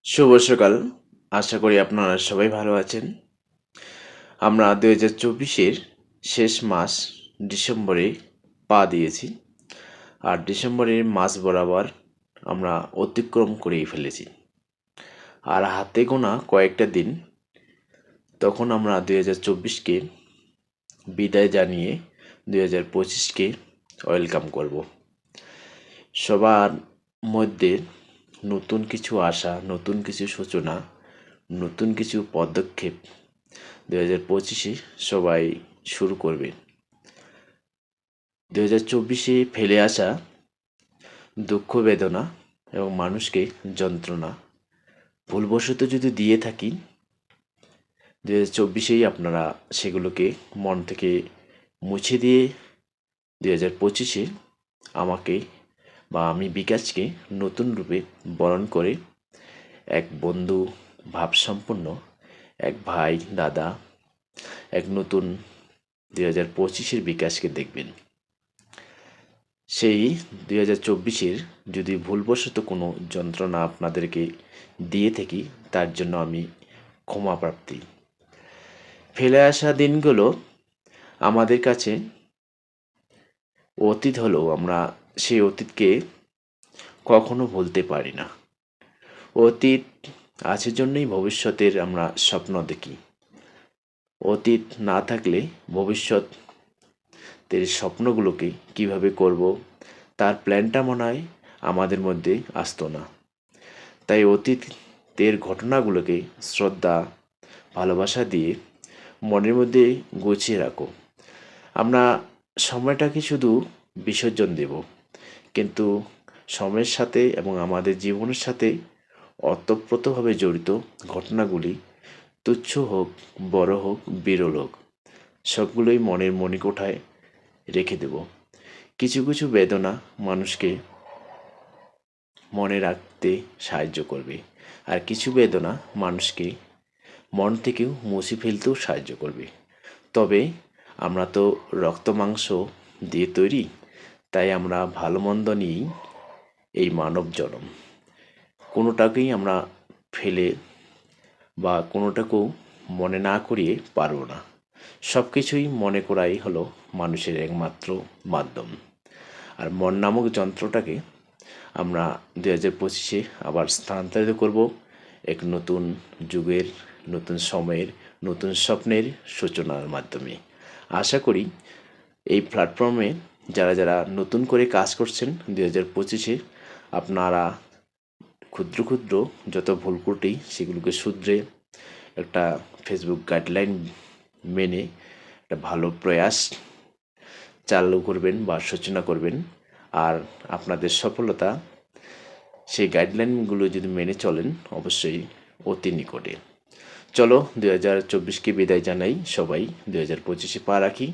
শুভ সকাল। আশা করি আপনারা সবাই ভালো আছেন। আমরা ২০২৪-এর শেষ মাস ডিসেম্বরে পা দিয়েছি। আর ডিসেম্বরের মাঝ বরাবর আমরা অতিক্রম করেই ফেলেছি। আর হাতে গোনা কয়েকটা দিন, তখন আমরা ২০২৪-কে বিদায় জানিয়ে ২০২৫-কে ওয়েলকাম করব। সবার মধ্যে নতুন কিছু আশা, নতুন কিছু সূচনা, নতুন কিছু পদক্ষেপ ২০২৫-এ সবাই শুরু করবে। ২০২৪-এ ফেলে আসা দুঃখ বেদনা এবং মানুষকে যন্ত্রণা ভুলবশত যদি দিয়ে থাকি, ২০২৪-এই আপনারা সেগুলোকে মন থেকে মুছে দিয়ে ২০২৫-এ আমাকে বা আমি বিকাশকে নতুন রূপে বরণ করে এক বন্ধু ভাবসম্পন্ন, এক ভাই দাদা, এক নতুন ২০২৫-এর বিকাশকে দেখবেন। সেই ২০২৪-এর যদি ভুলবশত কোনো যন্ত্রণা আপনাদেরকে দিয়ে থাকি, তার জন্য আমি ক্ষমা প্রার্থী। ফেলে আসা দিনগুলো আমাদের কাছে অতীত হলেও আমরা সেই অতীতকে কখনো ভুলতে পারি না। অতীত আছে জন্যই ভবিষ্যতের আমরা স্বপ্ন দেখি। অতীত না থাকলে ভবিষ্যতের স্বপ্নগুলোকে কিভাবে করব, তার প্ল্যানটা মনে হয় আমাদের মধ্যে আসতো না। তাই অতীতের ঘটনাগুলোকে শ্রদ্ধা, ভালোবাসা দিয়ে মনের মধ্যে গুছিয়ে রাখো। আমরা সময়টাকে শুধু বিসর্জন দেব, কিন্তু সময়ের সাথে এবং আমাদের জীবনের সাথে ওতপ্রোতভাবে জড়িত ঘটনাগুলি তুচ্ছ হোক, বড় হোক, বিরল হোক, সবগুলোই মনের মণিকোঠায় রেখে দেব। কিছু কিছু বেদনা মানুষকে মনে রাখতে সাহায্য করবে, আর কিছু বেদনা মানুষকে মন থেকেও মুছে ফেলতেও সাহায্য করবে। তবে আমরা তো রক্ত মাংস দিয়ে তৈরি, তাই আমরা ভালো মন্দ নিয়েই এই মানব জনম। কোনোটাকেই আমরা ফেলে বা কোনোটাকেও মনে না করিয়ে পারবো না। সব কিছুই মনে করাই হলো মানুষের একমাত্র মাধ্যম। আর মন নামক যন্ত্রটাকে আমরা ২০২৫-এ আবার স্থানান্তরিত করব এক নতুন যুগের, নতুন সময়ের, নতুন স্বপ্নের সূচনার মাধ্যমে। আশা করি এই প্ল্যাটফর্মে যারা যারা নতুন করে কাজ করছেন ২০২৫-এ, আপনারা ক্ষুদ্র ক্ষুদ্র যত ভুল ত্রুটি সেগুলোকে শুধরে একটা ফেসবুক গাইডলাইন মেনে একটা ভালো প্রয়াস চালু করবেন বা সূচনা করবেন। আর আপনাদের সফলতা সেই গাইডলাইনগুলো যদি মেনে চলেন, অবশ্যই অতি নিকটে। চলো ২০২৪-কে বিদায় জানাই, সবাই ২০২৫-এ পা রাখি।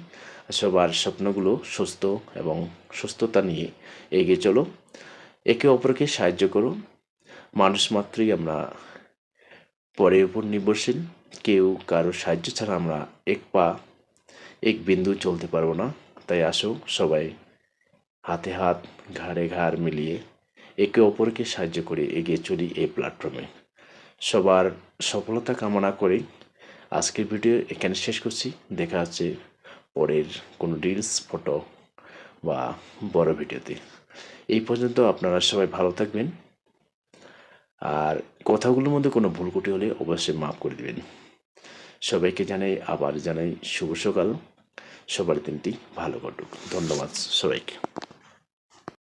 সবার স্বপ্নগুলো সুস্থ এবং সুস্থতা নিয়ে এগিয়ে চলো। একে অপরকে সাহায্য করো। মানুষ মাত্রই আমরা পরের উপর নির্ভরশীল। কেউ কারো সাহায্য ছাড়া আমরা এক পা, এক বিন্দু চলতে পারবো না। তাই আসো সবাই হাতে হাত, ঘাড়ে ঘাড় মিলিয়ে একে অপরকে সাহায্য করে এগিয়ে চলি এই প্ল্যাটফর্মে। সবার সফলতা কামনা করে আজকের ভিডিও এখানে শেষ করছি। দেখা হচ্ছে পরের কোনো রিলস, ফটো বা বড় ভিডিওতে। এই পর্যন্ত আপনারা সবাই ভালো থাকবেন। আর কথাগুলোর মধ্যে কোনো ভুল ত্রুটি হলে অবশ্যই মাফ করে দেবেন। সবাইকে আবার জানাই শুভ সকাল। সবার দিনটি ভালো কাটুক। ধন্যবাদ সবাইকে।